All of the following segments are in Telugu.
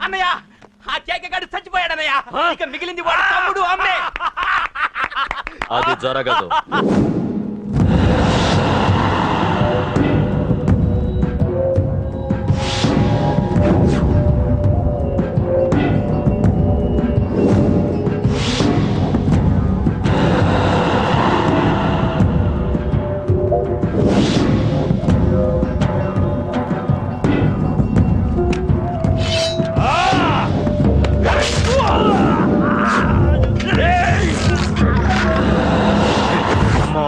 అన్నయ్య ఆ కేకగాడు చచ్చిపోయాడన్నయ్య. ఇక మిగిలింది వాడు తమ్ముడు అమ్మే. అది జరగదు.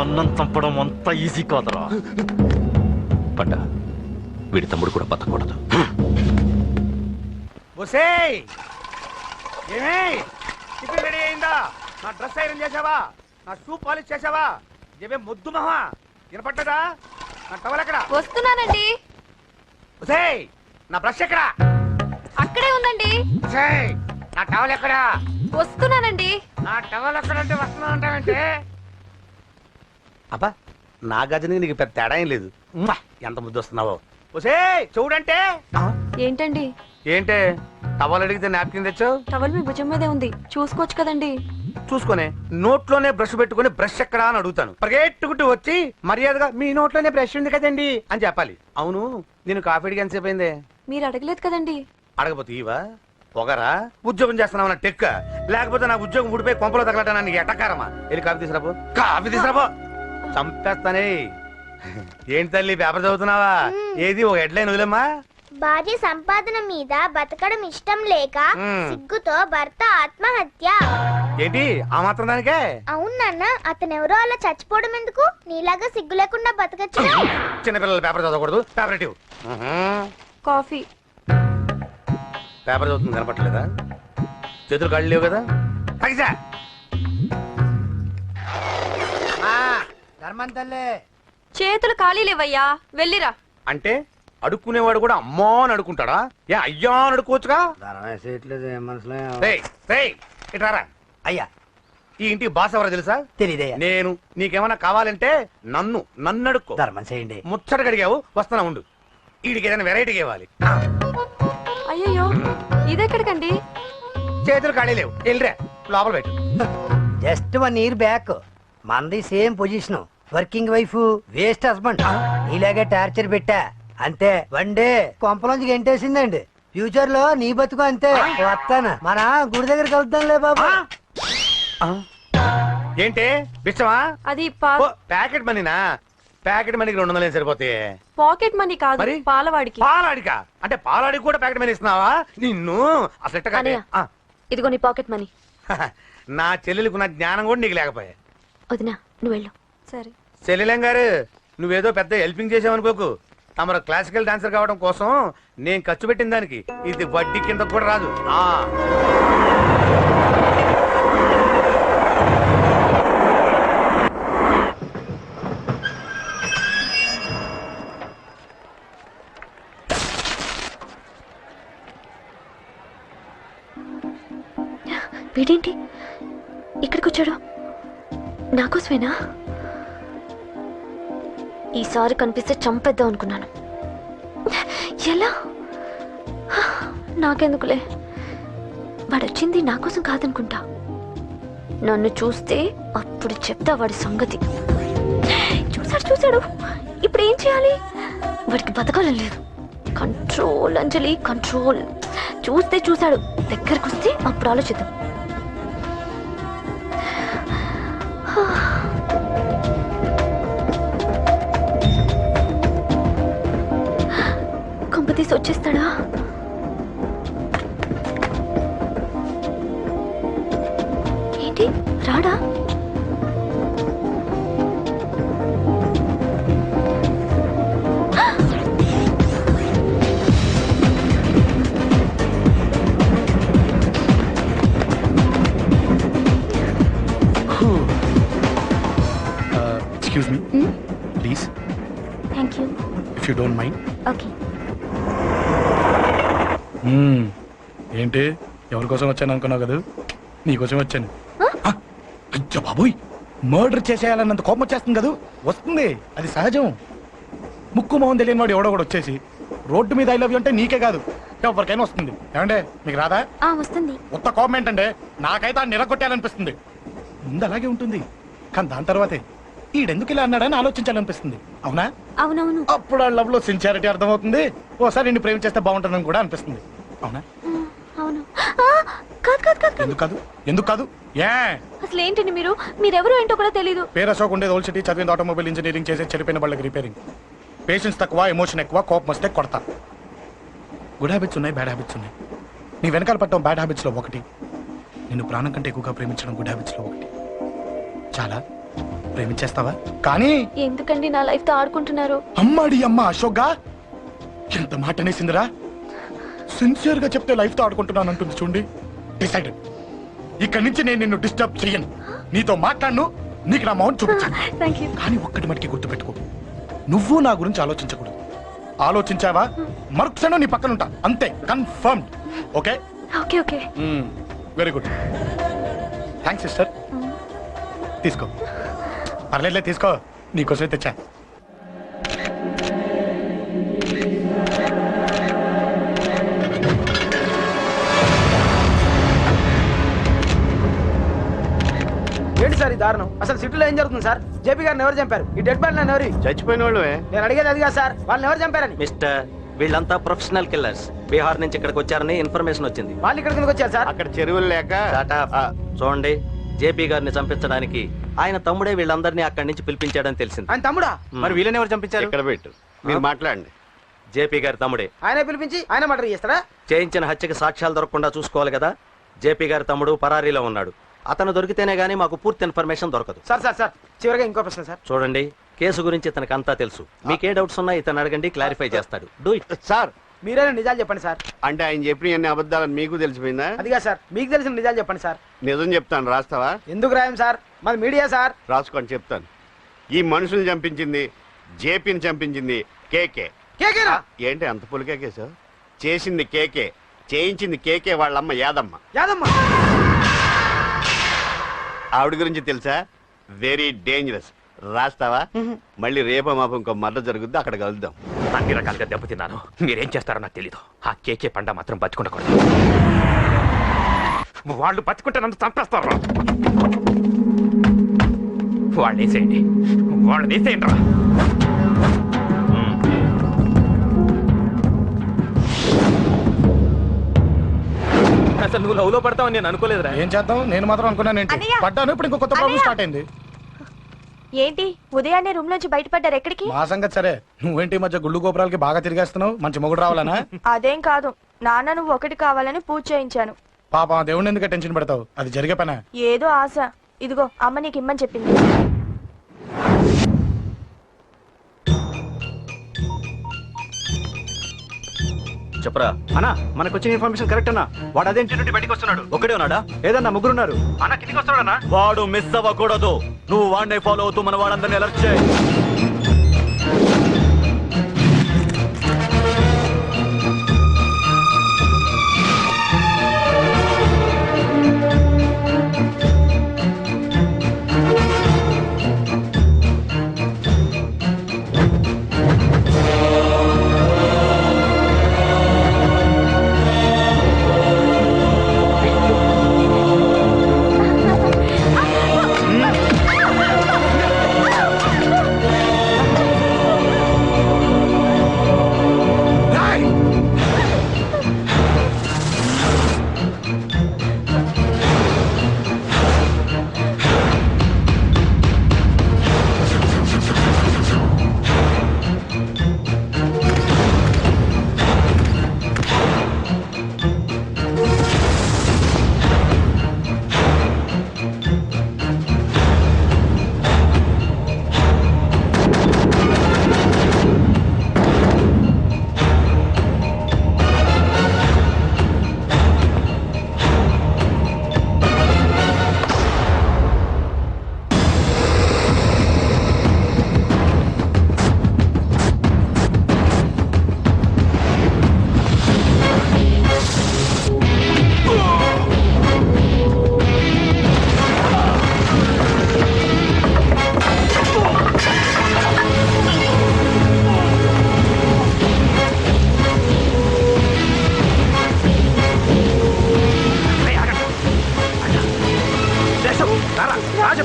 అన్నం చంపడం అంత ఈజీ కాదురా. పండ వీడి తమ్ముడు కూడా బతకూడదు. టిఫిన్ రెడీ అయిందా? నా డ్రెస్ ఐరన్ చేసావా? నా షూ పాలిష్ చేసావా? ఏమే మొద్దు మహా వినపట్టదా? నా టవల్ ఎక్కడ? వస్తున్నానండి. నా బ్రష్ ఎక్కడ? అక్కడే ఉందండి. నా టవల్ ఎక్కడ? వస్తున్నానండి. నా టవల్ ఎక్కడంటే వస్తున్నానంటే అబ్బా నా గజనికి నీకు పెద్ద తేడా ఏం లేదు. ఎంత ముద్దు వస్తున్నావో. చూడంటే ఏంటండి? ఏంటే టవల్ అడిగితే నాప్కిన్ తెచ్చావు? టవల్ మీ భుజం మీదే ఉంది, చూసుకోవచ్చు కదండి. చూసుకునే నోట్లోనే బ్రష్ పెట్టుకుని బ్రష్ ఎక్కడా అని అడుగుతాను. పరిగెట్టుకుంటూ వచ్చి మర్యాదగా మీ నోట్లోనే బ్రష్ ఉంది కదండి అని చెప్పాలి. అవును నేను కాఫీ అడిగి ఎంతసేపు అయిందే? మీరు అడగలేదు కదండి. అడగపోతే ఇవా పొగరా? ఉద్యోగం చేస్తున్నావు నా టెక్క, లేకపోతే నా ఉద్యోగం ఊడిపోయి కొంపలో తగలటా నీకు ఎట్టకారమా? వెళ్ళి కాఫీ తీసుకురాపో. కాఫీ తీసుకురాపో. చంపేస్తానే. ఏంటి తల్లి పేపర్ చదువుతున్నావా? ఏది ఒక హెడ్లైన్ వదిలేమ్మా. భార్య సంపాదన మీద బతకడం ఇష్టం లేక సిగ్గుతో భర్త ఆత్మహత్య. ఏంటి ఆ మాత్రం దానికే? అవునన్న, అతనెవరో అలా చచ్చిపోవడం ఎందుకు? నీలాగా సిగ్గు లేకుండా బతకచ్చు. చిన్నపిల్లలు పేపర్ చదవకూడదు. పేపర్ ఇవ్వు. కాఫీ. పేపర్ చదువుతుంది కనపట్లేదా? చేతులు కాళ్ళు లేవు కదా? తగ్గిసా చేతులు ఖాళీ లేవయ్యా, వెళ్ళిరా. అంటే అడుక్కునేవాడు కూడా అమ్మా అని అడుకుంటాడా? ఏ అయ్యా అని అడుకోవచ్చుగా? ఇటారా అయ్యా. ఈ ఇంటికి బాస్ ఎవరో తెలుసా? తెలీదయ్యా. నేను. నీకేమన్నా కావాలంటే నన్ను అడుక్కో. ధర్మం చేయండి. ముచ్చట కడిగావు, వస్తున్నా ఉండు. వీడికి ఏదైనా వెరైటీగా ఇవ్వాలి. అయ్యో ఇదెక్కడికండి? చేతులు ఖాళీ లేవు, వెళ్ళిరా లోపల పెట్టు. జస్ట్ 1 year బ్యాక్ మనది same position. Working wife, waste husband. ఇలాగే టార్చర్ పెట్టా అంతే. 1 day కొంపలోంచి గెంటేసిందండి. ఫ్యూచర్ లో నీ బతుకు అంతే. వస్తాను, మన గుడి దగ్గర కలుద్దాంలే బాబా. ఏంటి బిచ్చమా? అది ప్యాకెట్ మనీనా? ప్యాకెట్ మనీకి 200 సరిపోతాయి. పాకెట్ మనీ కాదు, పాలవాడికి. పాలాడికా? అంటే పాలాడికి కూడా ప్యాకెట్ మనీ ఇస్తున్నావా? నిన్ను అసలు ఇదిగో నీ పాకెట్ మనీ. నా చెల్లెలకు నా జ్ఞానం కూడా నీకు లేకపోయా. వదినా నువ్వు వెళ్ళు. సరే. చెల్లెలం గారు నువ్వేదో పెద్ద హెల్పింగ్ చేసావనుకోకు. తమరు క్లాసికల్ డాన్సర్ కావడం కోసం నేను ఖర్చు పెట్టిన దానికి ఇది వడ్డీ కింద కూడా రాదు. వీడేంటి ఇక్కడికి వచ్చాడు? నాకోసమేనా? ఈసారి కనిపిస్తే చంపేద్దాం అనుకున్నాను. ఎలా? నాకెందుకులే, వాడొచ్చింది నా కోసం కాదనుకుంటా. నన్ను చూస్తే అప్పుడు చెప్తా వాడి సంగతి. చూశాడు. ఇప్పుడు ఏం చేయాలి? వాడికి బతకాలని లేదు. కంట్రోల్ అంజలి, కంట్రోల్. చూశాడు, దగ్గరకు వస్తే అప్పుడు ఆలోచిద్దాం. కంపతీసి వచ్చేస్తాడా? ఏంటి రాడా? Excuse me, please. Thank you. If you don't mind. Okay. ఏంటి ఎవరి కోసం వచ్చాను అనుకున్నావు కదా? నీకోసం వచ్చాను. అయ్యో బాబోయ్, మర్డర్ చేసేయాలన్నంత కోపం వచ్చేస్తుంది కదా? వస్తుంది, అది సహజం. ముక్కు మొహం తెలియని వాడు ఎవడో కూడా వచ్చేసి రోడ్డు మీద ఐ లవ్ యూ అంటే నీకే కాదు ఎవరికైనా వస్తుంది ఏమంటే మీకు రాదా వస్తుంది. ఉత్త కోపం ఏంటంటే నాకైతే ఆ నిలగొట్టాలనిపిస్తుంది. ముందు అలాగే ఉంటుంది కానీ దాని తర్వాతే ఈడెందుకు ఇలా అన్నాడని ఆలోచించాలనిపిస్తుంది. అవునా? అవునవును. అప్పుడు ఆ లవ్ లో సిన్సియారిటీ అర్థమవుతుంది. ఓసారి నిన్ను ప్రేమించేస్తే బాగుంటుందని కూడా అనిపిస్తుంది. అవునా? అవును. కాదు కాదు కాదు కాదు. ఎందుకు కాదు? ఎందుకు కాదు? ఏ అసలు ఏంటండి మీరెవరు ఏంటో కూడా తెలీదు. పేరు అశోక్ ఉండేది ఓల్డ్ సిటీ, చదివింది ఆటోమొబైల్ ఇంజనీరింగ్, చేసే చెడిపోయిన వాళ్ళకి రిపేరింగ్. పేషెన్స్ తక్కువ, ఎమోషన్ ఎక్కువ, కోపం వస్తే కొడతా. గుడ్ హ్యాబిట్స్ ఉన్నాయి, బ్యాడ్ హ్యాబిట్స్ ఉన్నాయి. నీ వెనకాల పట్టడం బ్యాడ్ హ్యాబిట్స్ లో ఒకటి, నిన్ను ప్రాణం కంటే ఎక్కువగా ప్రేమించడం గుడ్ హ్యాబిట్స్ లో ఒకటి. చాలా ప్రేమించేస్తావా? కానీ ఎందుకండి నా లైఫ్ తో ఆడుకుంటున్నారు? అమ్మాడి అమ్మ అశోక్ గా ఎంత మాట అనేసిందిరా. సిన్సియర్ గా చెప్తే లైఫ్ తో ఆడుకుంటున్నాను అంటుంది చూడండి. డిసైడెడ్, ఇక్కడి నుంచి నేను నిన్ను డిస్టర్బ్ చెయ్యను. నీతో మాట్లాడను, నీకు నా మౌన్ చూపించాను. Thank you. కానీ ఒక్కటి మటుకి గుర్తుపెట్టుకో, నువ్వు నా గురించి ఆలోచించకూడదు. ఆలోచించావా మరుక్షణం నీ పక్కన ఉంటా, అంతే. Confirmed. Okay okay okay. Very good. Thanks sister. తీసుకో. పర్లేదులే, తీసుకో, నీకోసమే తెచ్చా. ఏంటి సార్ ఈ దారుణం? అసలు సిటీలో ఏం జరుగుతుంది సార్? జేపీ గారిని ఎవరు చంపారు? ఈ డెడ్ బాడీ ఎవరు? చచ్చిపోయిన వాళ్ళు నేను అడిగేది అదిగా సార్, వాళ్ళని ఎవరు చంపారని. మిస్టర్, వీళ్ళంతా ప్రొఫెషనల్ కిల్లర్స్. బీహార్ నుంచి ఇక్కడికి వచ్చారని ఇన్ఫర్మేషన్ వచ్చింది. వాళ్ళు ఇక్కడ కిందకి వచ్చారు సార్. అక్కడ చెరువులు లేక Shut up. చూడండి, జేపీ గారిని చంపించడానికి ఆయన తమ్ముడే వీళ్ళందరినీ అక్కడి నుంచి పిలిపించాడని తెలిసింది. ఆయన తమ్ముడా? మరి వీళ్ళని ఎవరు చంపించారు? ఇక్కడ పెట్టు, మీరు మాట్లాడండి. జేపీ గారి తమ్ముడే. ఆయన పిలిపించి ఆయన మర్డర్ చేస్తారా? చేయించిన హత్యకి సాక్ష్యాలు దొరకకుండా చూసుకోవాలి కదా. జేపీ గారి తమ్ముడు పరారీలో ఉన్నాడు. అతను దొరికితేనే గానీ మాకు పూర్తి ఇన్ఫర్మేషన్ దొరకదు. సార్ సార్ సార్ చివరిగా ఇంకో ప్రశ్న సార్. చూడండి, కేసు గురించి ఇతనికి అంతా తెలుసు. మీకే డౌట్స్ ఉన్నా ఇతను అడగండి, క్లారిఫై చేస్తాడు. Do it. సార్ మీరైనా నిజాలు చెప్పండి సార్. అంటే ఆయన చెప్పిన అన్ని అబద్ధాలని మీకు తెలిసిపోయిందా? అదిగా సార్, మీకు తెలిసిన నిజాలు చెప్పండి సార్. నిజం చెప్తాను, రాస్తావా? ఎందుకు రాయం సార్, మాది మీడియా సార్. రాసుకోండి, చెప్తాను. ఈ మనుషుల్ని చంపించింది, జేపీని చంపించింది కేకే. కేకేనా? ఏంటి అంత పులికేకేసావు? చేసింది కేకే, చేయించింది కేకే వాళ్ళమ్మ యాదమ్మ. యాదమ్మ? ఆవిడ గురించి తెలుసా? Very dangerous. రాస్తావా? మళ్ళీ రేపో మాపం ఇంకో మర్ర జరుగుద్ది, అక్కడ కలుద్దాం. అన్ని రకాలుగా దెబ్బతిన్నాను. మీరేం చేస్తారో నాకు తెలీదు. ఆ కేకే పండ మాత్రం బతుకుండకూడదు. వాళ్ళు బతుకుంటే నన్ను చంపేస్తారు. వాళ్ళు వేసేయండి, వాళ్ళు వేసేయండి రా. అసలు నువ్వు లవ్ లో పడతావు నేను అనుకోలేదురా. ఏం చేద్దాం, నేను మాత్రం అనుకున్నాను ఏంటి, పడ్డాను. ఇప్పుడు ఇంకో కొత్త ప్రాబ్లం స్టార్ట్ అయింది. ఏంటి ఉదయాన్నే రూమ్ నుంచి బయటపడ్డారు? ఎక్కడికి? మా సంగతి సరే, నువ్వేంటి ఈ మధ్య గుళ్ళు గోపురాలకి బాగా తిరిగేస్తున్నావు? మంచి మొగుడు రావాలనా? అదేం కాదు నాన్న, నువ్వు ఒకటి కావాలని పూజ చేయించాను. పాప దేవుడిని ఎందుకు టెన్షన్ పెడతావు? అది జరిగే పనా? ఏదో ఆశ. ఇదిగో అమ్మ నీకు ఇమ్మని చెప్పింది. చెప్పరా అన్నా, మనకు వచ్చిన ఇన్ఫర్మేషన్ కరెక్ట్ అన్నా. వాడు అదేంటి నుండి బయటకు వస్తున్నాడు. ఒకడే ఉన్నాడా? ఏదన్నా ముగ్గురున్నారు. అన్న కిందికి వస్తాడన్నా. వాడు మిస్ అవ్వకూడదు. నువ్వు వాడిని ఫాలో అవుతూ మన వాళ్ళందరినీ అలర్ట్ చేయి.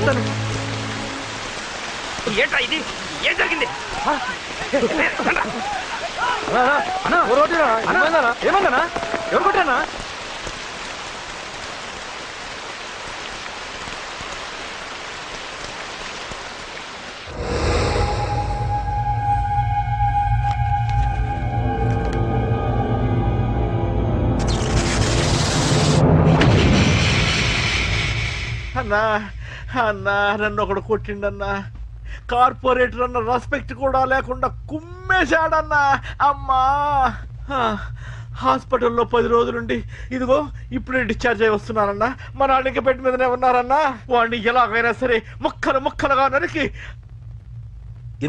చెప్తాను. ఏంట్రా ఇది? ఏం జరిగింది? ఏమన్నా ఎవరు కొట్టానా? అన్నా అన్నా నన్ను ఒకడు కొట్టిండన్నా. కార్పొరేటర్ అన్న రెస్పెక్ట్ కూడా లేకుండా కుమ్మేశాడన్నా. అమ్మా హాస్పిటల్లో 10 రోజులుండి ఇదిగో ఇప్పుడే డిశ్చార్జ్ అయి వస్తున్నానన్నా. మా నాన్న ఇంకా బెడ్ మీదనే ఉన్నారన్నా. వాడిని ఎలాగైనా సరే ముక్కలుగా నరికి.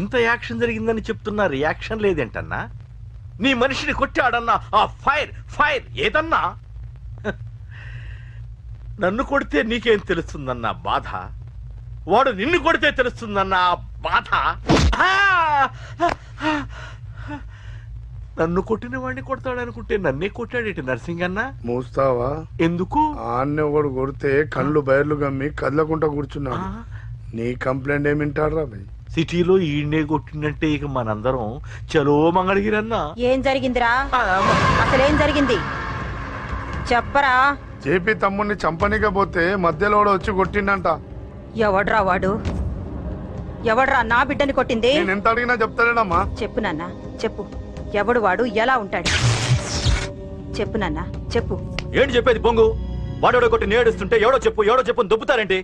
ఇంత యాక్షన్ జరిగిందని చెప్తున్నా, రియాక్షన్ లేదేంటన్నా? నీ మనిషిని కొట్టాడన్నా. ఆ ఫైర్ ఏదన్నా? నన్ను కొడితే నీకేం తెలుస్తుందన్న బాధ, వాడు నిన్ను కొడితే తెలుస్తుందన్న బాధ. నన్ను కొట్టిన వాడిని కొడతాడనుకుంటే నన్నే కొట్టాడేటి నర్సింగన్న. మూస్తావా? ఎందుకు? ఆన్నే ఒకడు కొడితే కళ్ళు బయర్లు గమ్మి కదలకుండా కూర్చున్నాడు. నీ కంప్లైంట్ ఏమి వింటాడు రా భయ్? సిటీలో ఈయనే కొట్టిందంటే ఇక మనందరం చలో మంగళగిరన్నా. ఏం జరిగిందిరా? అసలేం జరిగింది చెప్పరా? జేపీ తమ్ముడిని చంపనీక పోతే మధ్యలో వచ్చి కొట్టిండంట. ఎవడ్రా వాడు? ఎవడ్రా నా బిడ్డని కొట్టింది? నేను ఎంత అడిగినా చెప్తాడేనమ్మా. చెప్పు నాన్న చెప్పు. ఎవడు వాడు? ఎలా ఉంటాడు? చెప్పు నాన్న చెప్పు. ఏంటి చెప్పేది? పొంగు వాడెవడో కొట్టి నేడుస్తుంటే ఎవడో చెప్పు దుబ్బుతారేంటి?